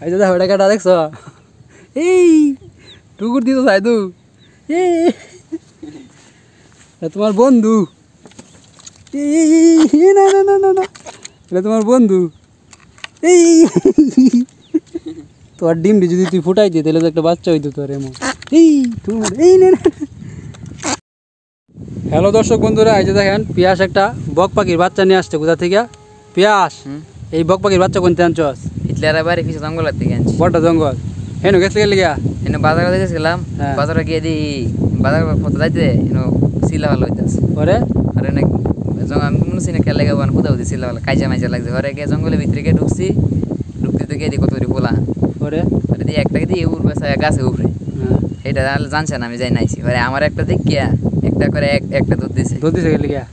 এই যে দেখো এটা কাটা দেখছো এই টুকুর দিতে চাই তু তোমার বন্ধু না না না না না এটা তোমার বন্ধু এই তোর ডিমটি যদি তুই ফুটাই দিই তাহলে তো একটা বাচ্চা হইতো তোর এমন এই তোমার এই না না। হ্যালো দর্শক বন্ধুরা, এই যে দেখেন পিয়াস একটা বক পাখির বাচ্চা নিয়ে আসছে কোথা থেকে। পিয়াস এই বক পাখির বাচ্চা কোনতে আনছস? হিটলারের বাড়ি কিছু জঙ্গলের থেকে আনছি। বড় জঙ্গল হেন গেছে গিয়া এনে বাজারে গেছিলাম, বাজারে গিয়ে দিই বাজার কত যাইতে এনে সিলা ভালো হইতাছে পরে আর এনে আমি মনে হচ্ছে না খেলে গান কোথাও দিই সিলা ভালো কাইজা মাইজা লাগছে। ঘরে গিয়ে জঙ্গলের ভিতরে গিয়ে ঢুকছি, ঢুকতে গিয়ে দিই কত পোলা পরে দিয়ে একটাকে দিয়ে উড়বে গাছে উপরে এটা জানছে না, আমি যাই নাইছি। ঘরে আমার একটা দেখিয়া একটা করে একটা দুধ দিছে গেলে গিয়া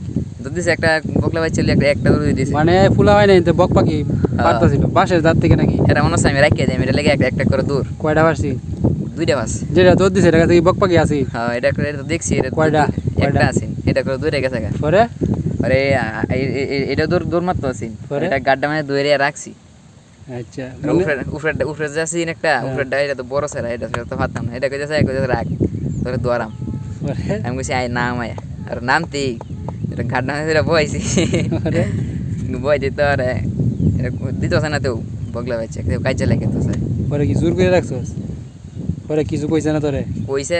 দুধ দিছে একটা বকলা বাচ্চা একটা দুধ দিছে মানে ফুলা হয় নাই তো বক পাখি পারতাছিল বাসের দাঁত থেকে নাকি এটা মনে হচ্ছে আমি রাখিয়ে দিই, এটা লেগে একটা করে দূর কয়টা পারছি দুইটা বাস যেটা দুধ দিছে এটা থেকে বক পাখি আছে। হ্যাঁ এটা করে দেখছি এটা কয়টা একটা আছে, এটা করে দূরে গেছে গা। পরে আরে এটা দূর মাত্র আছে, এটা গাড্ডা মানে দূরে রাখছি। আচ্ছা উপরে যাচ্ছি একটা উপরেটা এটা তো বড় সেরা, এটা তো ভাবতাম না, এটা কইতেছে রাখ তোরে দোয়ারাম। আমি কইছি আয় নাম আয় আর নামতেই এটা গাড্ডা মানে বইছি বই দিতে আর দিতেছে না তো বগলা বাচ্চা কেউ কাজে লাগে তো স্যার। পরে কি জোর করে রাখছস? পরে কিছু কইছে না তোরে? কইছে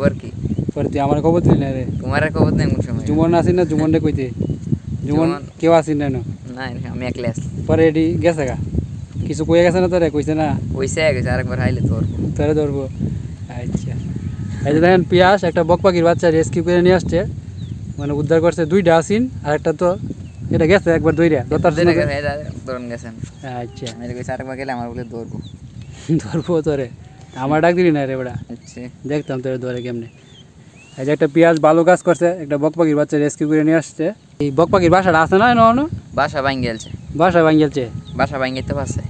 ওর কি পরে তুই আমার খবর দিলি না রে? তোমার খবর নেই কোন সময়? জুমন আসিন না, জুমন রে কইতে জুমন কেউ আসিন না? না আমি একলা আসছি। পরে এটি গেছে গা কিছু কইয়া গেছে না তোরে? কইছে না? কইছে আরেকবার হাইলে তোরে ধরবো। আচ্ছা এই যে দেখেন পিয়াস একটা বক পাখির বাচ্চা রেস্কিউ করে নিয়ে আসছে, মানে উদ্ধার করছে। দুইটা আসিন আর একটা তো এটা গেছে একবার দইরা ধরুন গেছেন। আচ্ছা আমি কইছি আরেকবার গেলে আমার বলে ধরবো ধরবো তোরে, আমার ডাক দিবি না রে বেড়া, দেখতাম তোরে ধরে কেমনে। এই যে একটা পিয়াজ ভালো কাজ করছে, একটা বক পাখির বাচ্চা রেস্কিউ করে নিয়ে আসছে। এই বক পাখির বাসাটা আছে না এনো? বাসা ভাঙ্গি গেছে। বাসা ভাঙ্গি গেছে? বাসা ভাঙ্গিতে পারছে।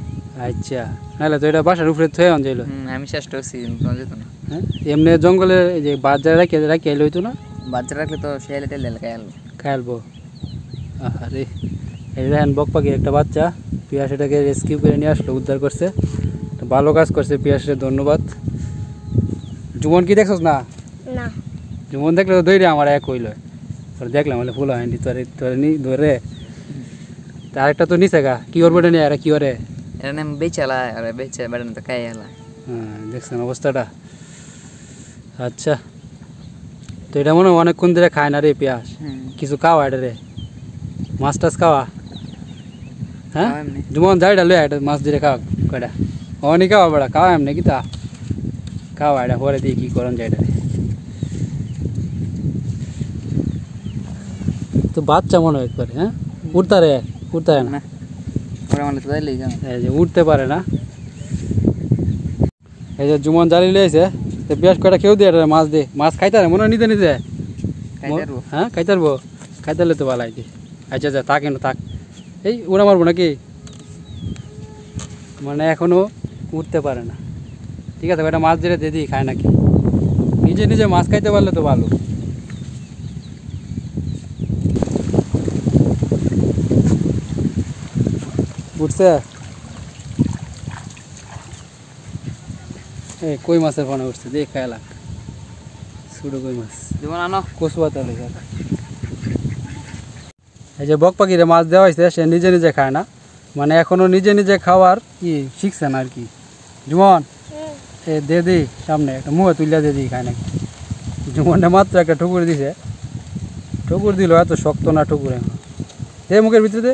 আচ্ছা নাহলে তো এটা বাসার উপরে থয়ে আন যাইলো। আমি চেষ্টা করছি যেত না। হ্যাঁ এমনি জঙ্গলে যে বাজারে রাখি আইলো হইতো না? বাজারে রাখলে তো শেয়ালে টেলে খাইলবো। আরে এই দেখেন বক পাখির একটা বাচ্চা, পিয়াস এটাকে রেস্কিউ করে নিয়ে আসলো, উদ্ধার করছে। ভালো কাজ করছে পিয়াসের, ধন্যবাদ। জুমন কি দেখছস না? না জুমন দেখলে তো দইরে আমার এক হইল, দেখলাম বলে ফুল হয়নি তোরে তোরে নি ধরে। আরেকটা তো নিচে গা কি ওর বেটা নিয়ে আর কি ওরে এটা নাম বেচালা আর বেচে বেড়ানো তো খাই এলা। হ্যাঁ দেখছেন অবস্থাটা। আচ্ছা তো এটা মনে হয় অনেকক্ষণ ধরে খায় না রে পিয়াস, কিছু খাওয়া এটা রে, মাছ টাছ খাওয়া? হ্যাঁ জুমন যাইটা লই এটা মাছ ধরে খাওয়া কয়টা অনেক খাওয়া বেড়া খাওয়া এমনি কি তা খাওয়া এটা পরে দিয়ে কি করন যাইটা তো বাচ্চা মনে হয় একবারে। হ্যাঁ উঠতে না এই যে উঠতে পারে না। এই যে জুমন জালি লইছে তো বেশ কয়টা কেউ দিয়ে মাছ দে, মাছ খাইতে মনে হয় নিতে হ্যাঁ খাইতে পারবো, খাইতে তো ভালো আইতে। আচ্ছা আচ্ছা থাক এনে থাক, এই উড়া মারবো নাকি? মানে এখনো উঠতে পারে না, ঠিক আছে এটা মাছ ধরে দিয়ে দিই খায় নাকি, নিজে নিজে মাছ খাইতে পারলে তো ভালো। উঠছে এই কই মাছের ফোনে উঠছে, দেখ খাইলা ছোটো কই মাছ কচুয়া তাহলে। এই যে বক পাখিরে মাছ দেওয়া হয়েছে, সে নিজে নিজে খায় না, মানে এখনো নিজে নিজে খাওয়ার কি শিখছে না আর কি। জুমন এ দে দি সামনে একটা মুখে তুলিয়া দিয়ে দিই খায় নাকি। জুমনটা মাত্র একটা ঠুকুর দিছে, ঠুকুর দিল এত শক্ত না ঠুকুরে, দে মুখের ভিতরে দে।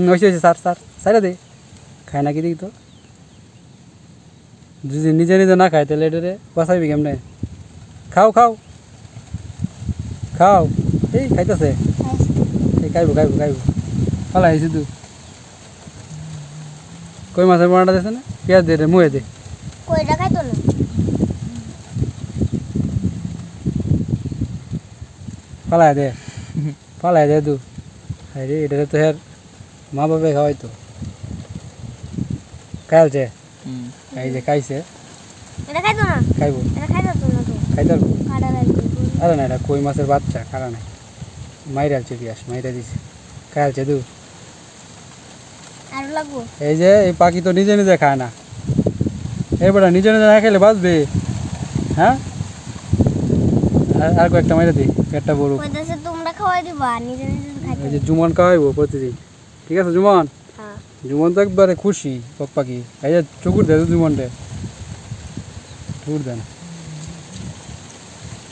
হয়েছে হয়েছে সার সার সাইরা দে, খায় নাকি দেখি তো। যদি নিজে নিজে না খায় তাহলে এটারে বাঁচাইবি কেমনে? খাও খাও খাও, এই খাইতেছে খাইবো খাইবো খাইবো পালা আইসি তুই। কই মাছের পোনাটা দিছে না, পেঁয়াজ দে রে মুয়ে দে। পালাই দে পালাই দে তু, আরে এটা তো হের মা বাপে খাওয়াই তো খাইছে। এই যে খাইছে খাইবো খাইতে পারবো। আরে না এটা কই মাছের বাচ্চা, খারা নাই, মাইরা আলছে পিয়াস মাইরা দিছে খাইছে তু। এই যে এই পাখি তো নিজে নিজে খায় না, বেটা নিজে নিজে না খেলে বাঁচবে। হ্যাঁ আর কয়েকটা মাইরে দিই পেটটা বড়। কইতাছে তোমরা খাওয়াই দিবা নিজে নিজে খাইতে। এই যে জুমন খাওয়াইবো প্রতিদিন, ঠিক আছে জুমন? হ্যাঁ জুমন তো একবারে খুশি বক পাখি। এই যে চকুর দে জুমন দে, চকুর দেন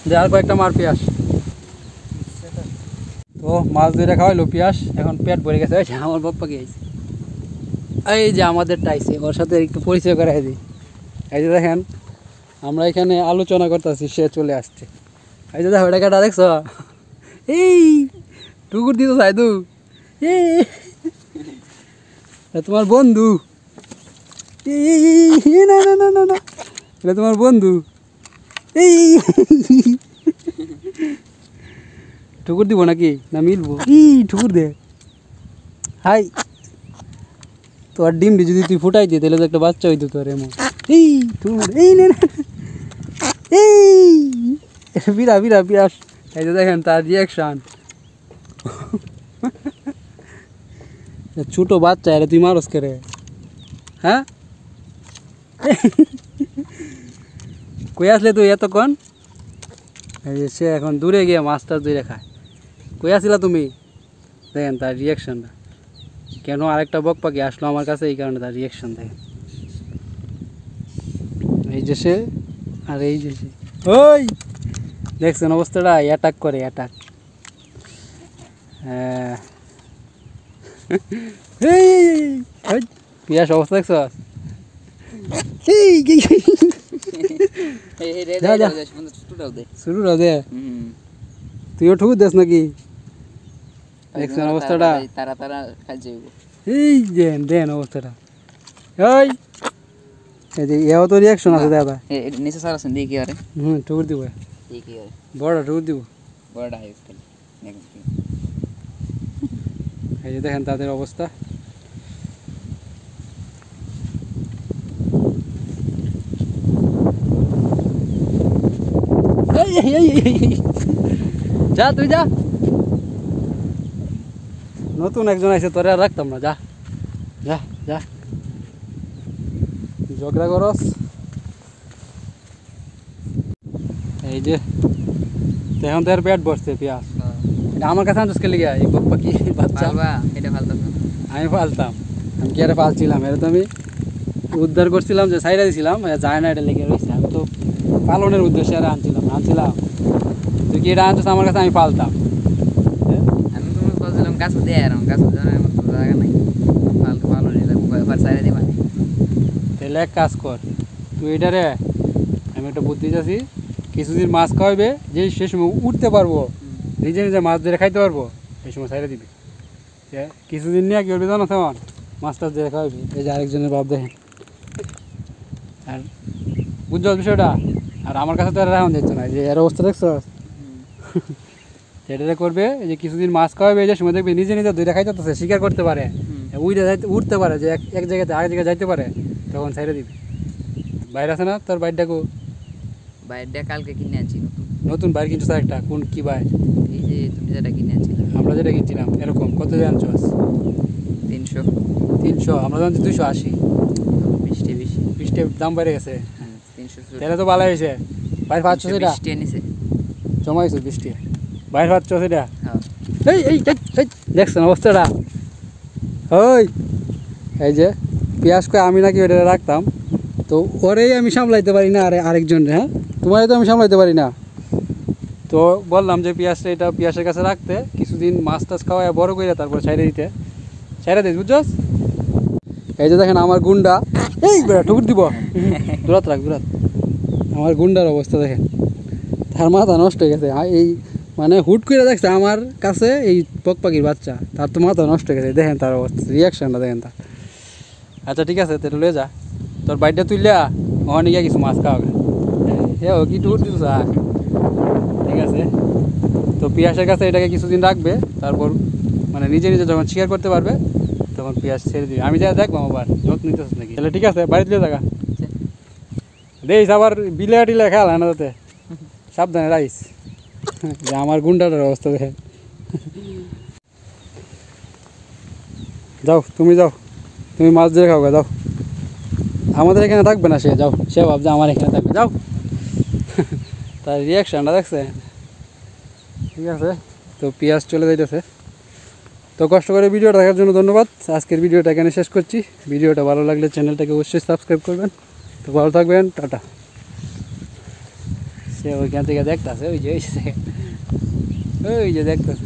দে। আর কয়েকটা মার পিয়াস। তো মাছ ধরে খাওয়াইলো পিয়াস, এখন পেট ভরে গেছে। এই যে আমার বক পাখি আইছে, এই যে আমাদের টাইছে, ওর সাথে একটু পরিচয় করাই দিই। এই যে দেখেন আমরা এখানে আলোচনা করতেছি, সে চলে আসছে। এই যে দেখো এটা কাটা দেখছ, এই টুকুর দিত চাই তু, তোমার বন্ধু। না না না না না, এটা তোমার বন্ধু। এই ঠুকুর দিব নাকি না মিলবো? ঠুকুর দে। হাই তোর ডিমটি যদি তুই ফুটাই দিই তাহলে তো একটা বাচ্চা হইতো তোর এমন। এই ঠুকুর, এই না এই বিরা বিরা বিরাস। এই যে দেখেন তার রিয়াকশন। ছোট বাচ্চা এটা তুই মারস করে? হ্যাঁ কই আসলে তুই এতক্ষণ? এই যে সে এখন দূরে গিয়ে মাছটা ধরে খায়। কই আসিলা তুমি? দেখেন তার রিয়াকশনটা, কেন আরেকটা বক পাখি আসলো আমার কাছে, এই কারণে তার রিয়াকশন দেখেন। এই যে সে আর এই যে সে, ওই দেখছেন অবস্থাটা? অ্যাটাক করে, অ্যাটাক। হ্যাঁ পিয়াস অবস্থা দেখছ? শুরু দে, তুইও ঠুকুর দেস নাকি? দেখছেন অবস্থাটা? তারা তারা খাইছে এই দেন দেন অবস্থাটা। ওই এই যে এও তো রিয়াকশন আছে দাদা। নিচে সার আছেন দেখি আরে ঠুকুর দিব, দেখি আরে বড় ঠুকুর দিব। বড়টা আইস খালি এই যে দেখেন তাদের অবস্থা। যা তুই যা, নতুন একজন আছে তোরে আর রাখতাম না। যা যা যা, ঝগড়া করস। এই যে এখন তো আর পেট বসছে পিয়াস। এটা আমার কাছে আনছিস কেলে গিয়া এই বক পাখি বাচ্চা? এটা ফালতাম আমি পালতাম, আমি কি আরে পালছিলাম? এটা তো আমি উদ্ধার করছিলাম, যে সাইডে দিয়েছিলাম, যায় না, এটা লেগে রয়েছে। আমি তো পালনের উদ্দেশ্যে আর আনছিলাম। তুই কি এটা আনছিস আমার কাছে? আমি পালতাম। আমি তোমাকে বলছিলাম গাছ দিয়ে আর গাছ জানার মতো জায়গা নাই, ফালতু ভালো নিলাম ঘর সাইডে দিবা। তাহলে এক কাজ কর, তুই এটারে আমি একটা বুদ্ধি দিয়েছি, কিছুদিন মাছ খাওয়াবে, যে সে সময় উঠতে পারবো, নিজে নিজে মাছ ধরে খাইতে পারবো, এই সময় সাইডে দিবি। কিছুদিন নিয়ে কি করবি জানো? তেমন মাছ টাছ ধরে খাওয়াবি। এই যে আরেকজনের বাপ দেখেন, আর বুঝছো বিষয়টা? আর আমার কাছে তো আর এখন দেখছো না, যে এর অবস্থা দেখছো? সেটা করবে, এই যে কিছুদিন মাছ খাওয়াবে, এই যে সময় দেখবি নিজে নিজে দুইটা খাইতে পারতেছে, শিকার করতে পারে, উঠতে পারে, যে এক জায়গাতে আরেক জায়গায় যাইতে পারে, তখন সাইডে দিবি। বাইরে আছে না তোর বাইরটাকু? বাইরটা কালকে কিনে আনছি নতুন বাইর কিনছো একটা? কোন কি বাইর? এই যে তুমি যেটা কিনে আনছিলে। আমরা যেটা কিনছিলাম এরকম কত দিয়ে আনছো? 300। 300? আমরা জানছি 280। 20 দাম বেড়ে গেছে। 300 তাহলে তো ভালো হয়েছে। বাইর 500 সেটা 20 নিছে জমাইছো? 20 বাইর 500 সেটা? হ্যাঁ। এই এই দেখছেন অবস্থাটা? ওই এই যে পিয়াস কয় আমি নাকি ওটা রাখতাম, তো ওরেই আমি সামলাইতে পারি না, আরেকজন। হ্যাঁ তোমারই তো আমি সামলাইতে পারি না। তো বললাম যে পিয়াসটা, এটা পিয়াসের কাছে রাখতে, কিছুদিন মাছ টাছ খাওয়ায় বড় করে তারপর ছাইড়ে দিতে, বুঝছস? এই যে দেখেন আমার গুন্ডা, এই বেড়া ঠুকুর দিব, দূরাত রাখ দূরাত। আমার গুন্ডার অবস্থা দেখেন, তার মাথা নষ্ট হয়ে গেছে। এই মানে হুট করে দেখছে আমার কাছে এই বক পাখির বাচ্চা, তার তো মাথা নষ্ট হয়ে গেছে। দেখেন তার অবস্থা, রিয়াকশনটা দেখেন তার। আচ্ছা ঠিক আছে, তাহলে লয়ে যা, তোর বাইকটা তুললিয়া ওখানে গিয়ে কিছু মাছ খাওয়াবে। হ্যাঁ কি টুর দিস? ঠিক আছে, তো পিয়াসের কাছে এটাকে কিছুদিন রাখবে, তারপর মানে নিজে নিজে যখন শিকার করতে পারবে তখন পিয়াস ছেড়ে দিবে। আমি যা দেখবো আবার যত্ন নিতেছ নাকি। তাহলে ঠিক আছে, বাড়িতে লিয়ে থাকা দেখিস, আবার বিলে টিলে খেয়াল হয় না যাতে, সাবধানে রাইস। যে আমার গুন্ডাটার অবস্থা দেখে। যাও তুমি, যাও তুমি মাছ ধরে খাও, যাও। আমাদের এখানে থাকবে না সে, যাও সে ভাবছে আমার এখানে থাকবে, যাও। তার রিয়াকশানটা দেখছে। ঠিক আছে, তো পিয়াজ চলে যাইতেছে। তো কষ্ট করে ভিডিওটা দেখার জন্য ধন্যবাদ। আজকের ভিডিওটা এখানে শেষ করছি। ভিডিওটা ভালো লাগলে চ্যানেলটাকে অবশ্যই সাবস্ক্রাইব করবেন। তো ভালো থাকবেন, টাটা। সে ওইখান থেকে দেখতেছে, ওই যে দেখতেছে।